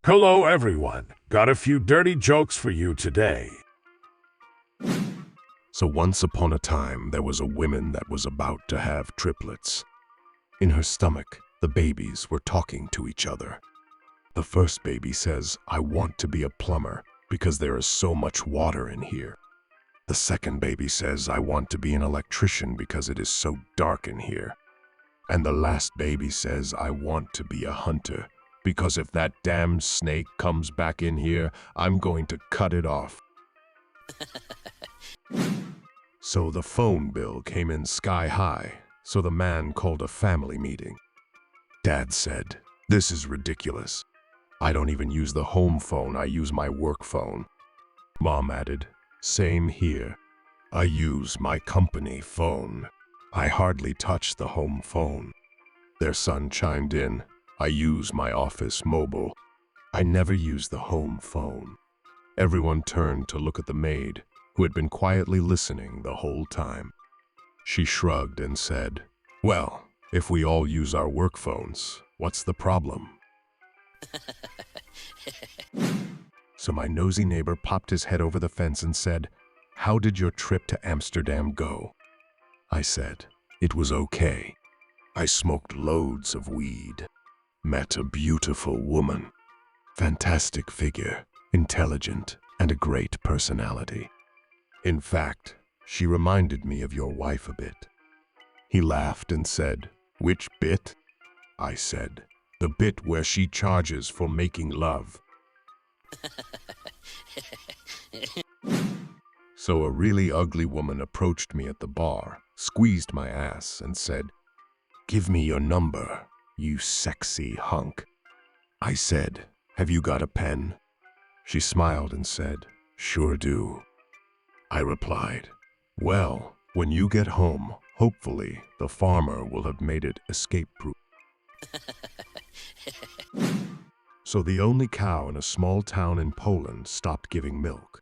Hello, everyone. Got a few dirty jokes for you today. So once upon a time, there was a woman that was about to have triplets. In her stomach, the babies were talking to each other. The first baby says, "I want to be a plumber because there is so much water in here." The second baby says, "I want to be an electrician because it is so dark in here." And the last baby says, "I want to be a hunter because if that damn snake comes back in here, I'm going to cut it off." So the phone bill came in sky high, so the man called a family meeting. Dad said, "This is ridiculous. I don't even use the home phone, I use my work phone." Mom added, "Same here. I use my company phone. I hardly touch the home phone." Their son chimed in, "I use my office mobile. I never use the home phone." Everyone turned to look at the maid, who had been quietly listening the whole time. She shrugged and said, "Well, if we all use our work phones, what's the problem?" So my nosy neighbor popped his head over the fence and said, "How did your trip to Amsterdam go?" I said, "It was okay. I smoked loads of weed. Met a beautiful woman. Fantastic figure, intelligent, and a great personality. In fact, she reminded me of your wife a bit." He laughed and said, "Which bit?" I said, "The bit where she charges for making love." So a really ugly woman approached me at the bar, squeezed my ass, and said, "Give me your number, you sexy hunk." I said, "Have you got a pen?" She smiled and said, "Sure do." I replied, "Well, when you get home, hopefully the farmer will have made it escape-proof." So the only cow in a small town in Poland stopped giving milk.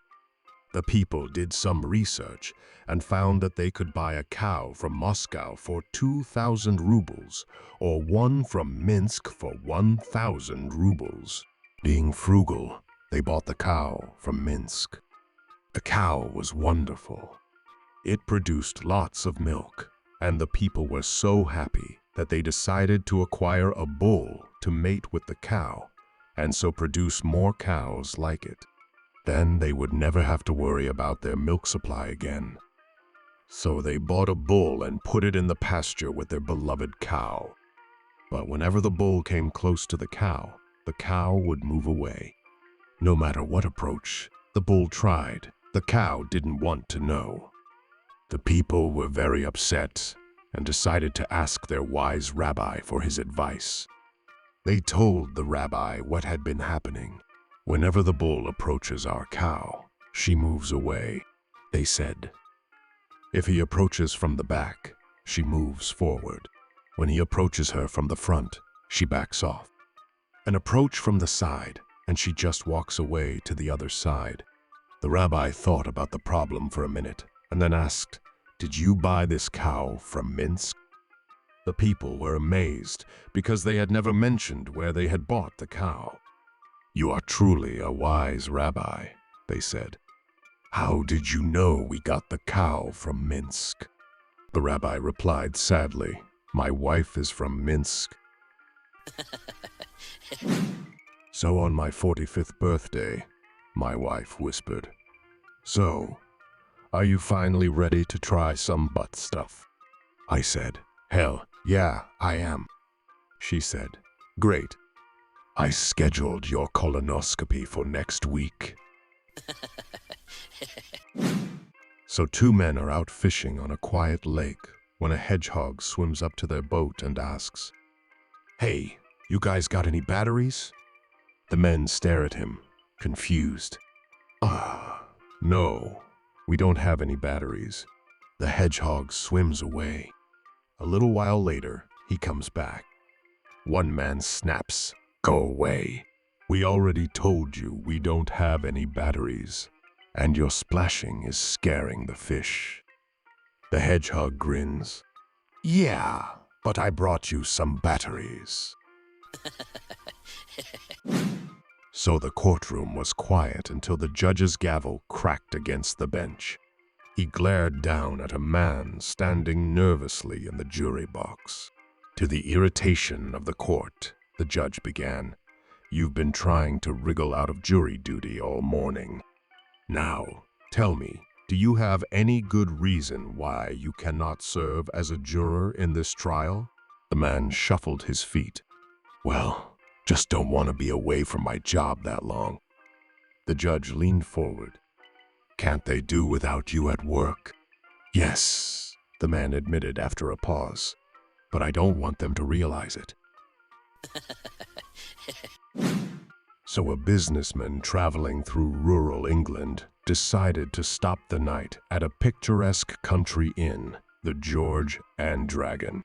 The people did some research and found that they could buy a cow from Moscow for 2,000 rubles, or one from Minsk for 1,000 rubles. Being frugal, they bought the cow from Minsk. The cow was wonderful. It produced lots of milk, and the people were so happy that they decided to acquire a bull to mate with the cow, and so produce more cows like it. Then they would never have to worry about their milk supply again. So they bought a bull and put it in the pasture with their beloved cow. But whenever the bull came close to the cow would move away. No matter what approach the bull tried, the cow didn't want to know. The people were very upset and decided to ask their wise rabbi for his advice. They told the rabbi what had been happening. "Whenever the bull approaches our cow, she moves away," they said. "If he approaches from the back, she moves forward. When he approaches her from the front, she backs off. An approach from the side, and she just walks away to the other side." The rabbi thought about the problem for a minute and then asked, "Did you buy this cow from Minsk?" The people were amazed because they had never mentioned where they had bought the cow. "You are truly a wise rabbi," they said. "How did you know we got the cow from Minsk?" The rabbi replied sadly, "My wife is from Minsk." So on my 45th birthday, my wife whispered, "So, are you finally ready to try some butt stuff?" I said, "Hell, yeah, I am." She said, "Great. I scheduled your colonoscopy for next week." So two men are out fishing on a quiet lake when a hedgehog swims up to their boat and asks, "Hey, you guys got any batteries?" The men stare at him, confused. No, we don't have any batteries." The hedgehog swims away. A little while later, he comes back. One man snaps, "Go away. We already told you we don't have any batteries, and your splashing is scaring the fish." The hedgehog grins. "Yeah, but I brought you some batteries." So the courtroom was quiet until the judge's gavel cracked against the bench. He glared down at a man standing nervously in the jury box. To the irritation of the court, the judge began, "You've been trying to wriggle out of jury duty all morning. Now, tell me, do you have any good reason why you cannot serve as a juror in this trial?" The man shuffled his feet. "Well, just don't want to be away from my job that long." The judge leaned forward. "Can't they do without you at work?" "Yes," the man admitted after a pause, "but I don't want them to realize it." So a businessman traveling through rural England decided to stop the night at a picturesque country inn, the George and Dragon.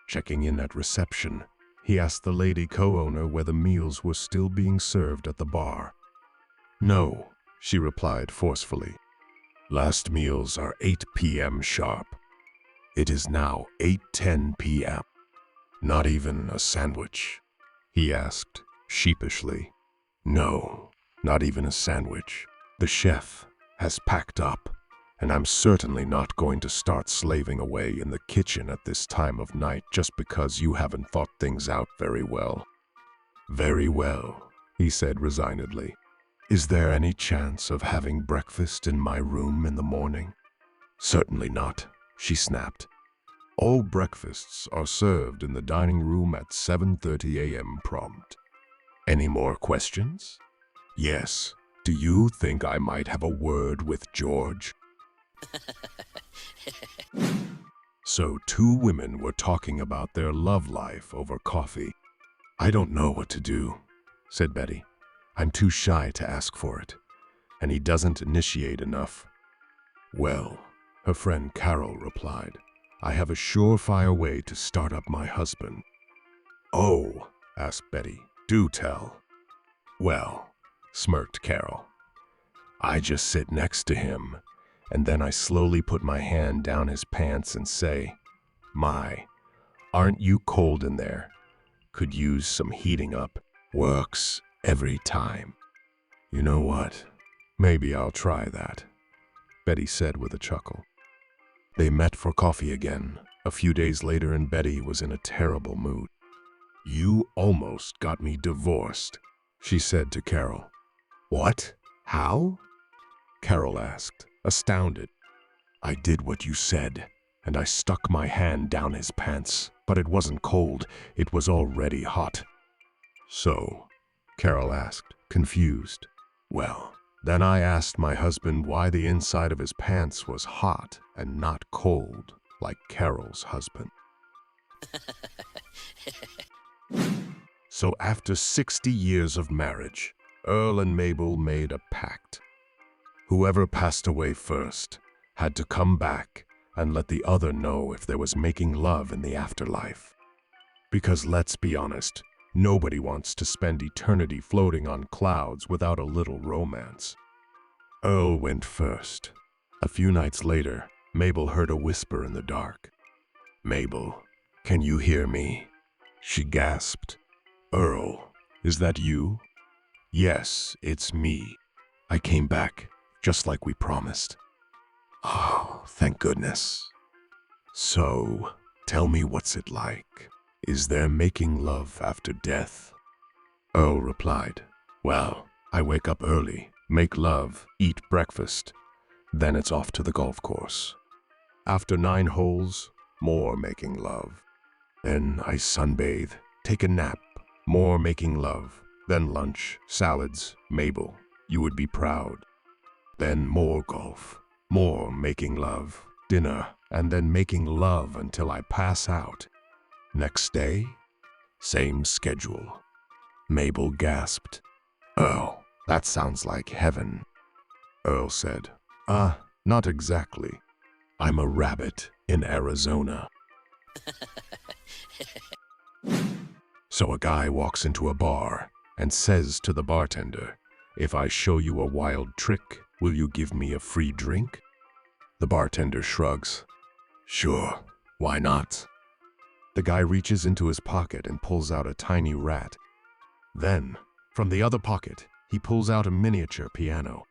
Checking in at reception, he asked the lady co-owner whether meals were still being served at the bar. "No," she replied forcefully. "Last meals are 8 p.m. sharp. It is now 8:10 p.m. "Not even a sandwich?" he asked sheepishly. "No, not even a sandwich. The chef has packed up, and I'm certainly not going to start slaving away in the kitchen at this time of night just because you haven't thought things out very well." "Very well," he said resignedly. "Is there any chance of having breakfast in my room in the morning?" "Certainly not," she snapped. "All breakfasts are served in the dining room at 7:30 a.m. prompt." "Any more questions?" "Yes. Do you think I might have a word with George?" So 2 women were talking about their love life over coffee. "I don't know what to do," said Betty. "I'm too shy to ask for it, and he doesn't initiate enough." "Well," her friend Carol replied, "I have a surefire way to start up my husband." "Oh," asked Betty, "do tell." "Well," smirked Carol, "I just sit next to him, and then I slowly put my hand down his pants and say, 'My, aren't you cold in there? Could use some heating up.' Works every time." "You know what? Maybe I'll try that," Betty said with a chuckle. They met for coffee again a few days later, and Betty was in a terrible mood. "You almost got me divorced," she said to Carol. "What? How?" Carol asked, astounded. "I did what you said, and I stuck my hand down his pants, but it wasn't cold, it was already hot." "So?" Carol asked, confused. "Well, then I asked my husband why the inside of his pants was hot and not cold, like Carol's husband." So after 60 years of marriage, Earl and Mabel made a pact. Whoever passed away first had to come back and let the other know if there was making love in the afterlife. Because let's be honest, nobody wants to spend eternity floating on clouds without a little romance. Earl went first. A few nights later, Mabel heard a whisper in the dark. "Mabel, can you hear me?" She gasped. "Earl, is that you?" "Yes, it's me. I came back, just like we promised." "Oh, thank goodness." "So, tell me, what's it like? Is there making love after death?" Earl replied, "Well, I wake up early, make love, eat breakfast, then it's off to the golf course. After 9 holes, more making love. Then I sunbathe, take a nap, more making love. Then lunch, salads, Mabel, you would be proud. Then more golf, more making love, dinner, and then making love until I pass out. Next day, same schedule." Mabel gasped. "Earl, that sounds like heaven." Earl said, Not exactly. I'm a rabbit in Arizona." So a guy walks into a bar and says to the bartender, "If I show you a wild trick, will you give me a free drink?" The bartender shrugs. "Sure, why not?" The guy reaches into his pocket and pulls out a tiny rat. Then, from the other pocket, He pulls out a miniature piano.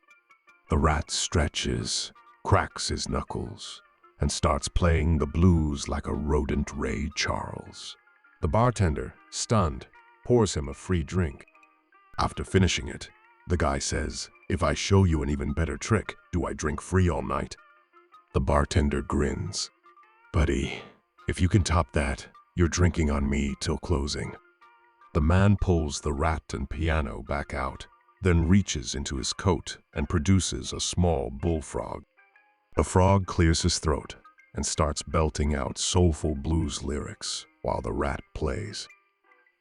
The rat stretches, cracks his knuckles, and starts playing the blues like a rodent Ray Charles. The bartender, stunned, pours him a free drink. After finishing it, the guy says, "If I show you an even better trick, do I drink free all night?" The bartender grins. "Buddy, if you can top that, you're drinking on me till closing." The man pulls the rat and piano back out, then reaches into his coat and produces a small bullfrog. The frog clears his throat and starts belting out soulful blues lyrics while the rat plays.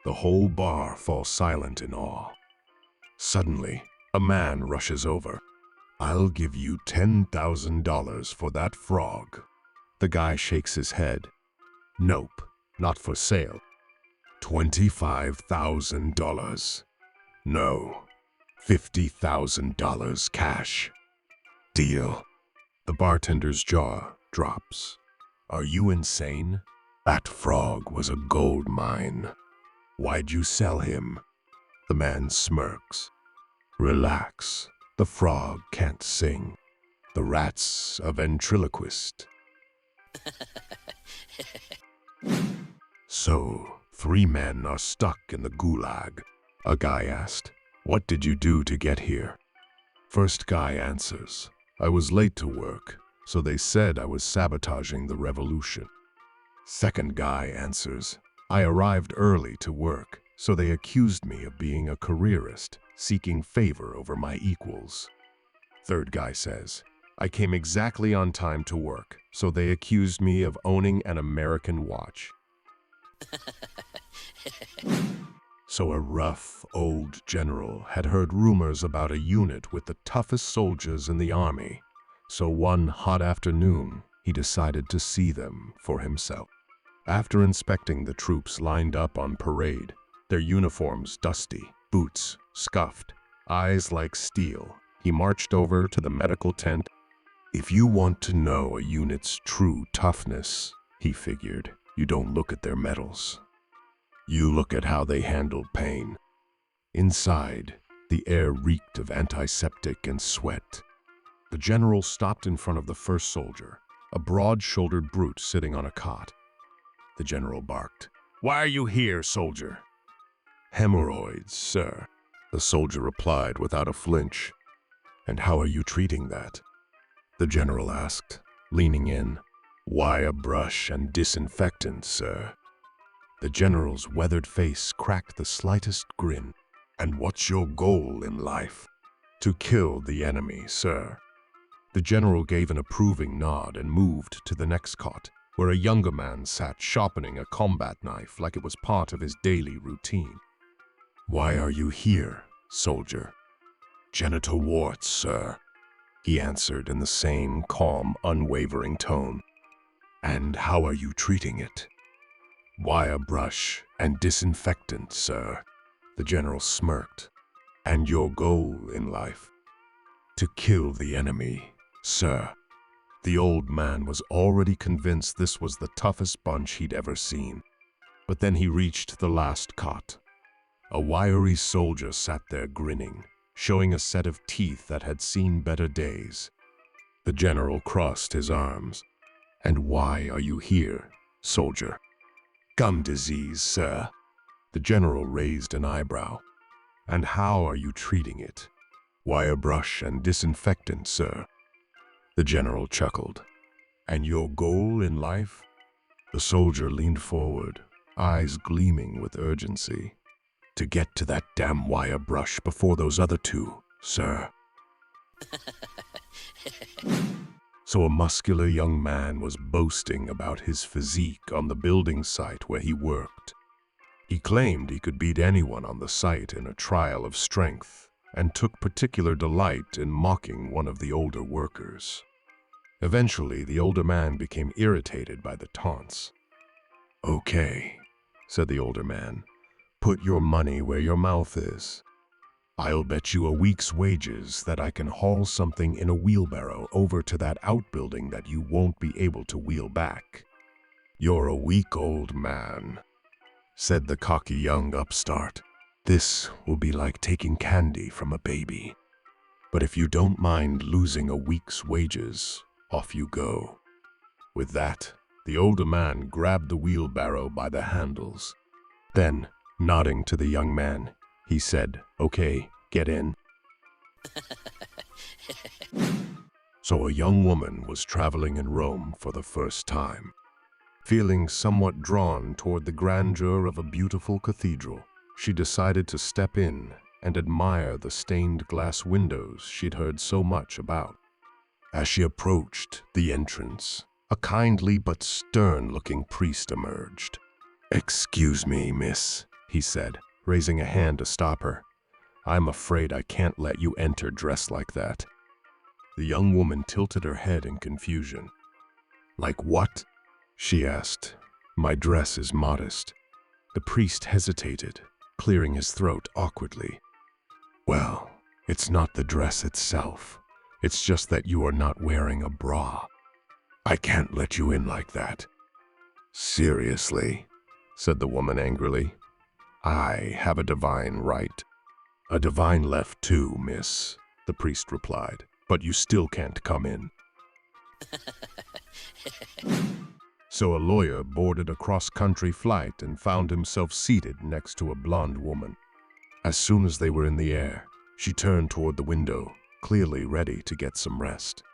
The whole bar falls silent in awe. Suddenly, a man rushes over. "I'll give you $10,000 for that frog." The guy shakes his head. "Nope, not for sale." $25,000. "No, $50,000 cash." "Deal." The bartender's jaw drops. "Are you insane? That frog was a gold mine. Why'd you sell him?" The man smirks. "Relax. The frog can't sing. The rat's a ventriloquist." "So, 3 men are stuck in the gulag?" A guy asked. "What did you do to get here?" First guy answers, "I was late to work, so they said I was sabotaging the revolution." Second guy answers, "I arrived early to work, so they accused me of being a careerist, seeking favor over my equals." Third guy says, "I came exactly on time to work, so they accused me of owning an American watch." So a rough, old general had heard rumors about a unit with the toughest soldiers in the army. So one hot afternoon, he decided to see them for himself. After inspecting the troops lined up on parade, their uniforms dusty, boots scuffed, eyes like steel, he marched over to the medical tent. "If you want to know a unit's true toughness," he figured, "you don't look at their medals. You look at how they handle pain." Inside, the air reeked of antiseptic and sweat. The general stopped in front of the first soldier, a broad-shouldered brute sitting on a cot. The general barked, "Why are you here, soldier?" "Hemorrhoids, sir," the soldier replied without a flinch. "And how are you treating that?" the general asked, leaning in. "Why a brush and disinfectant, sir?" The general's weathered face cracked the slightest grin. "And what's your goal in life?" "To kill the enemy, sir." The general gave an approving nod and moved to the next cot, where a younger man sat sharpening a combat knife like it was part of his daily routine. "Why are you here, soldier?" "Genital warts, sir," he answered in the same calm, unwavering tone. "And how are you treating it?" "Why a brush and disinfectant, sir." The general smirked. "And your goal in life?" "To kill the enemy, sir." The old man was already convinced this was the toughest bunch he'd ever seen. But then he reached the last cot. A wiry soldier sat there grinning, showing a set of teeth that had seen better days. The general crossed his arms. "And why are you here, soldier?" "Gum disease, sir." The general raised an eyebrow. "And how are you treating it?" "Wire brush and disinfectant, sir." The general chuckled. "And your goal in life?" The soldier leaned forward, eyes gleaming with urgency. "To get to that damn wire brush before those other 2, sir." So a muscular young man was boasting about his physique on the building site where he worked. He claimed he could beat anyone on the site in a trial of strength, and took particular delight in mocking one of the older workers. Eventually, the older man became irritated by the taunts. "Okay," said the older man, "put your money where your mouth is. I'll bet you a week's wages that I can haul something in a wheelbarrow over to that outbuilding that you won't be able to wheel back." "You're a weak old man," said the cocky young upstart. This will be like taking candy from a baby. But if you don't mind losing a week's wages, off you go." With that, the older man grabbed the wheelbarrow by the handles. Then, nodding to the young man, he said, "Okay, get in." So a young woman was traveling in Rome for the first time. Feeling somewhat drawn toward the grandeur of a beautiful cathedral, she decided to step in and admire the stained glass windows she'd heard so much about. As she approached the entrance, a kindly but stern-looking priest emerged. "Excuse me, miss," he said, raising a hand to stop her. "I'm afraid I can't let you enter dressed like that." The young woman tilted her head in confusion. "Like what?" she asked. "My dress is modest." The priest hesitated, clearing his throat awkwardly. "Well, it's not the dress itself. It's just that you are not wearing a bra. I can't let you in like that." "Seriously?" said the woman angrily. "I have a divine right." "A divine left too, miss," the priest replied, "but you still can't come in." So a lawyer boarded a cross-country flight and found himself seated next to a blonde woman. As soon as they were in the air, she turned toward the window, clearly ready to get some rest.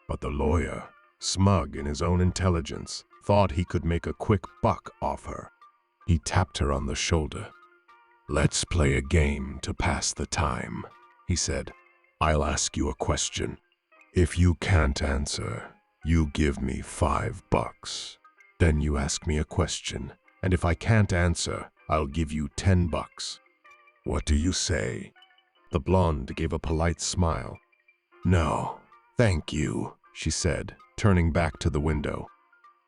But the lawyer, smug in his own intelligence, thought he could make a quick buck off her. He tapped her on the shoulder. "Let's play a game to pass the time," he said. "I'll ask you a question. If you can't answer, you give me $5. Then you ask me a question, and if I can't answer, I'll give you $10. What do you say?" The blonde gave a polite smile. "No, thank you," she said, turning back to the window.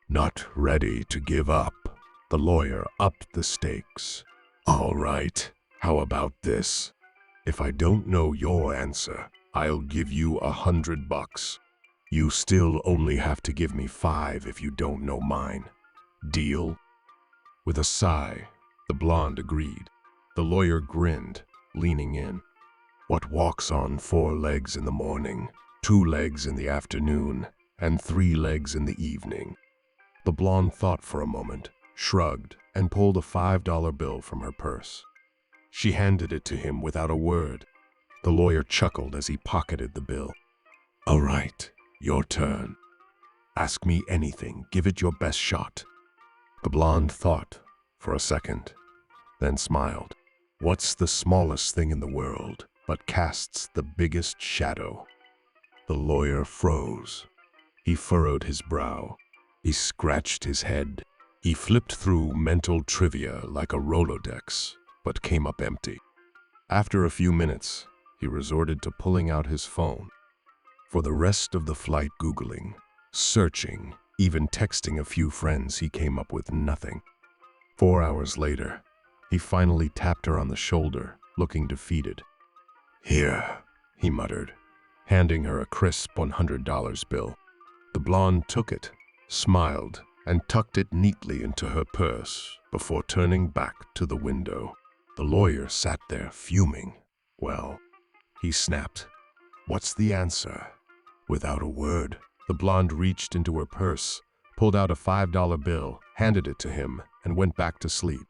Not ready to give up, the lawyer upped the stakes. "All right, how about this? If I don't know your answer, I'll give you $100. You still only have to give me 5 if you don't know mine. Deal?" With a sigh, the blonde agreed. The lawyer grinned, leaning in. "What walks on 4 legs in the morning, 2 legs in the afternoon, and 3 legs in the evening?" The blonde thought for a moment, shrugged, and pulled a $5 bill from her purse. She handed it to him without a word. The lawyer chuckled as he pocketed the bill. "All right, your turn. Ask me anything, give it your best shot." The blonde thought for a second, then smiled. "What's the smallest thing in the world, but casts the biggest shadow?" The lawyer froze. He furrowed his brow. He scratched his head. He flipped through mental trivia like a Rolodex, but came up empty. After a few minutes, he resorted to pulling out his phone. For the rest of the flight, Googling, searching, even texting a few friends, he came up with nothing. 4 hours later, he finally tapped her on the shoulder, looking defeated. "Here," he muttered, handing her a crisp $100 bill. The blonde took it, smiled, and tucked it neatly into her purse before turning back to the window. The lawyer sat there fuming. "Well," he snapped, "what's the answer?" Without a word, the blonde reached into her purse, pulled out a $5 bill, handed it to him, and went back to sleep.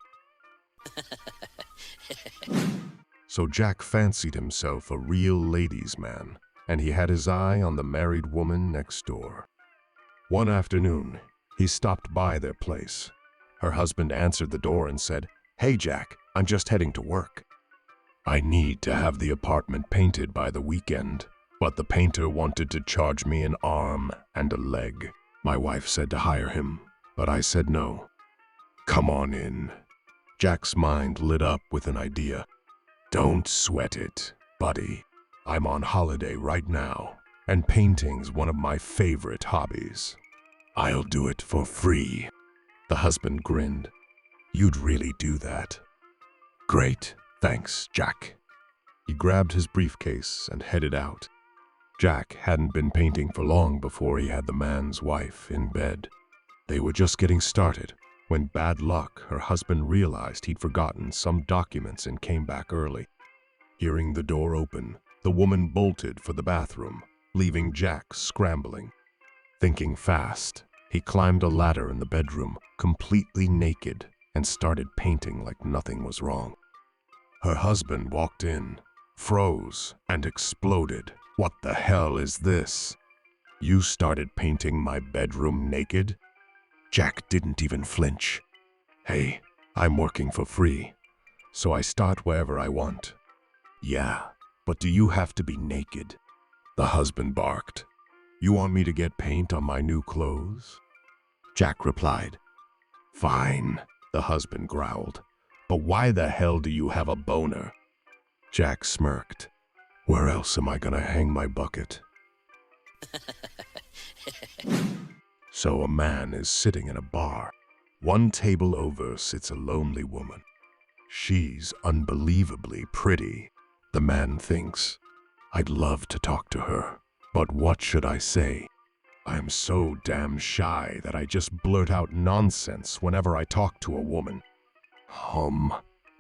So Jack fancied himself a real ladies' man, and he had his eye on the married woman next door. One afternoon, he stopped by their place. Her husband answered the door and said, "Hey, Jack, I'm just heading to work. I need to have the apartment painted by the weekend, but the painter wanted to charge me an arm and a leg. My wife said to hire him, but I said no. Come on in." Jack's mind lit up with an idea. "Don't sweat it, buddy. I'm on holiday right now, and painting's one of my favorite hobbies. I'll do it for free." The husband grinned. "You'd really do that?" "Great, thanks, Jack." He grabbed his briefcase and headed out. Jack hadn't been painting for long before he had the man's wife in bed. They were just getting started, When bad luck, her husband realized he'd forgotten some documents and came back early. Hearing the door open, the woman bolted for the bathroom, leaving Jack scrambling. Thinking fast, he climbed a ladder in the bedroom, completely naked, and started painting like nothing was wrong. Her husband walked in, froze, and exploded. "What the hell is this? You started painting my bedroom naked?" Jack didn't even flinch. "Hey, I'm working for free, so I start wherever I want." "Yeah, but do you have to be naked?" the husband barked. "You want me to get paint on my new clothes?" Jack replied. "Fine," the husband growled. "But why the hell do you have a boner?" Jack smirked. "Where else am I gonna hang my bucket?" So a man is sitting in a bar. One table over sits a lonely woman. She's unbelievably pretty. The man thinks, "I'd love to talk to her, but what should I say? I'm so damn shy that I just blurt out nonsense whenever I talk to a woman.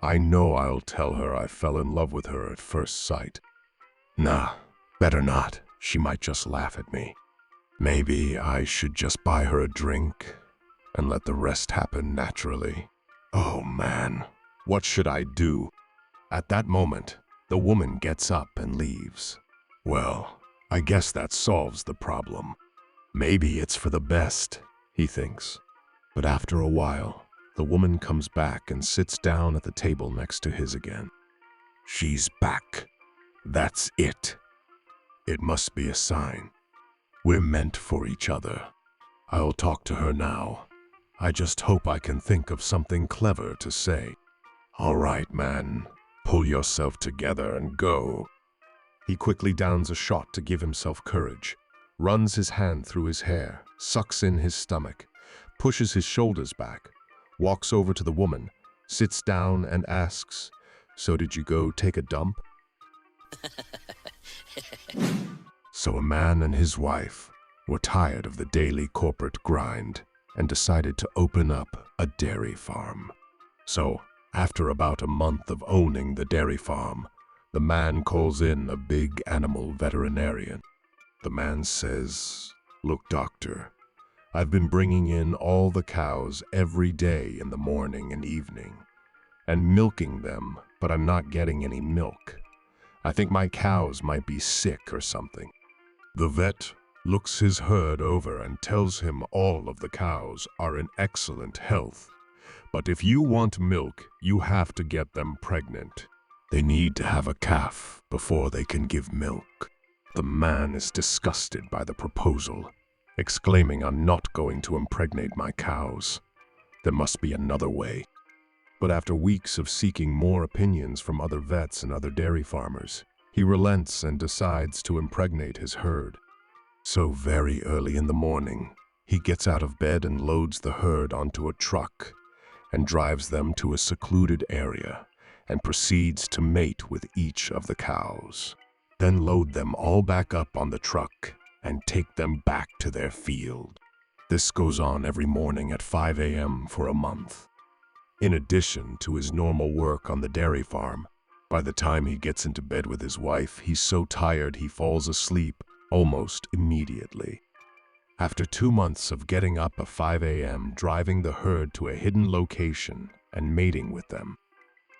I know I'll tell her I fell in love with her at first sight. Nah, better not. She might just laugh at me. Maybe I should just buy her a drink and let the rest happen naturally. Oh man, what should I do?" At that moment, the woman gets up and leaves. Well, I guess that solves the problem. Maybe it's for the best, he thinks. But after a while, the woman comes back and sits down at the table next to his again. She's back. That's it. It must be a sign. We're meant for each other. I'll talk to her now. I just hope I can think of something clever to say. All right, man. Pull yourself together and go. He quickly downs a shot to give himself courage, runs his hand through his hair, sucks in his stomach, pushes his shoulders back, walks over to the woman, sits down and asks, "So did you go take a dump?" So a man and his wife were tired of the daily corporate grind and decided to open up a dairy farm. So, after about a month of owning the dairy farm, the man calls in a big animal veterinarian. The man says, "Look, doctor, I've been bringing in all the cows every day in the morning and evening, and milking them, but I'm not getting any milk. I think my cows might be sick or something." The vet looks his herd over and tells him all of the cows are in excellent health. But if you want milk, you have to get them pregnant. They need to have a calf before they can give milk. The man is disgusted by the proposal, exclaiming, "I'm not going to impregnate my cows. There must be another way." But after weeks of seeking more opinions from other vets and other dairy farmers, he relents and decides to impregnate his herd. So very early in the morning, he gets out of bed and loads the herd onto a truck and drives them to a secluded area and proceeds to mate with each of the cows. Then load them all back up on the truck and take them back to their field. This goes on every morning at 5 a.m. for a month. In addition to his normal work on the dairy farm, by the time he gets into bed with his wife, he's so tired he falls asleep almost immediately. After 2 months of getting up at 5 a.m., driving the herd to a hidden location and mating with them,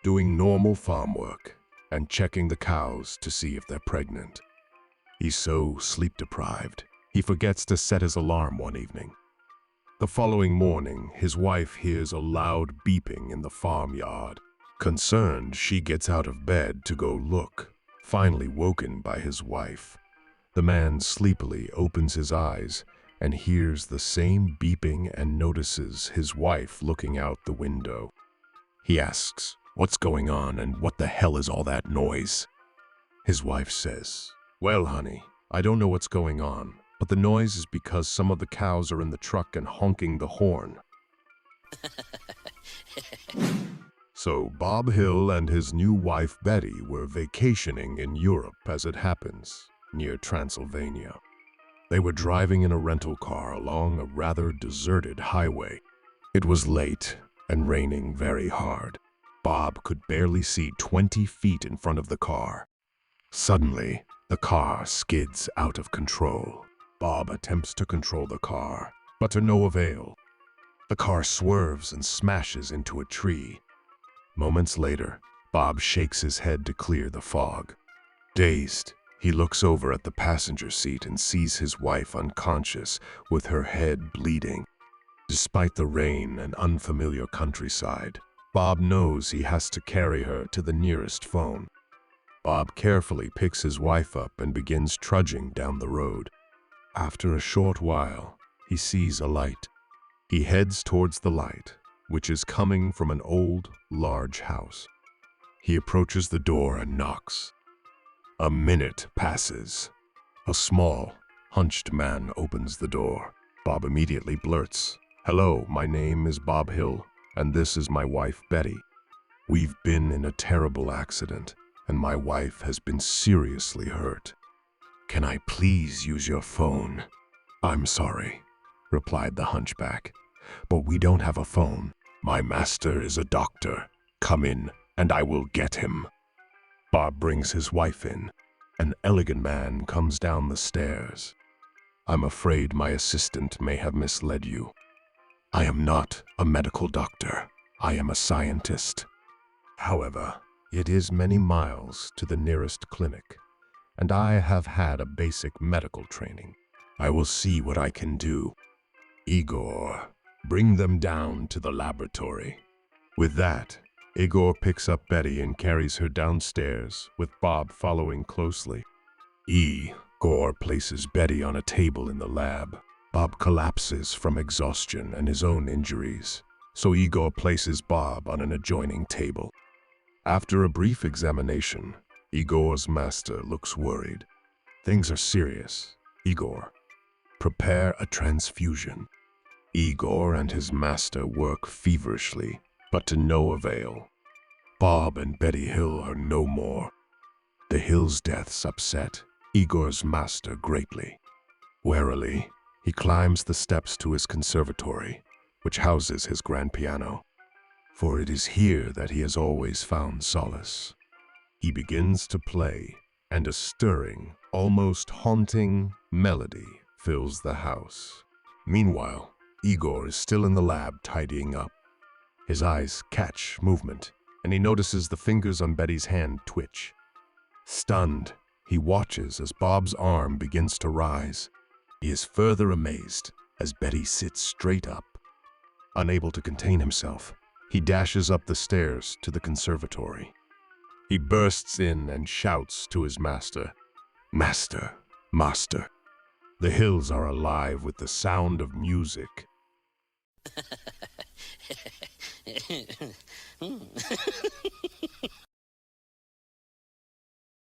doing normal farm work, and checking the cows to see if they're pregnant. He's so sleep-deprived, he forgets to set his alarm one evening. The following morning, his wife hears a loud beeping in the farmyard. Concerned, she gets out of bed to go look, finally woken by his wife. The man sleepily opens his eyes and hears the same beeping and notices his wife looking out the window. He asks, "What's going on and what the hell is all that noise?" His wife says, "Well, honey, I don't know what's going on, but the noise is because some of the cows are in the truck and honking the horn." So Bob Hill and his new wife Betty were vacationing in Europe, as it happens, near Transylvania. They were driving in a rental car along a rather deserted highway. It was late and raining very hard. Bob could barely see 20 feet in front of the car. Suddenly, the car skids out of control. Bob attempts to control the car, but to no avail. The car swerves and smashes into a tree. Moments later, Bob shakes his head to clear the fog. Dazed, he looks over at the passenger seat and sees his wife unconscious with her head bleeding. Despite the rain and unfamiliar countryside, Bob knows he has to carry her to the nearest phone. Bob carefully picks his wife up and begins trudging down the road. After a short while, he sees a light. He heads towards the light, which is coming from an old, large house. He approaches the door and knocks. A minute passes. A small, hunched man opens the door. Bob immediately blurts, "Hello, my name is Bob Hill, and this is my wife, Betty. We've been in a terrible accident, and my wife has been seriously hurt. Can I please use your phone?" "I'm sorry," replied the hunchback, "but we don't have a phone. My master is a doctor. Come in, and I will get him." Bob brings his wife in. An elegant man comes down the stairs. "I'm afraid my assistant may have misled you. I am not a medical doctor. I am a scientist. However, it is many miles to the nearest clinic, and I have had a basic medical training. I will see what I can do. Igor, bring them down to the laboratory." With that, Igor picks up Betty and carries her downstairs, with Bob following closely. Igor places Betty on a table in the lab. Bob collapses from exhaustion and his own injuries, so Igor places Bob on an adjoining table. After a brief examination, Igor's master looks worried. "Things are serious. Igor, prepare a transfusion." Igor and his master work feverishly, but to no avail. Bob and Betty Hill are no more. The Hills' deaths upset Igor's master greatly. Warily, he climbs the steps to his conservatory, which houses his grand piano, for it is here that he has always found solace. He begins to play, and a stirring, almost haunting melody fills the house. Meanwhile, Igor is still in the lab tidying up. His eyes catch movement, and he notices the fingers on Betty's hand twitch. Stunned, he watches as Bob's arm begins to rise. He is further amazed as Betty sits straight up. Unable to contain himself, he dashes up the stairs to the conservatory. He bursts in and shouts to his master, "Master, master." The hills are alive with the sound of music.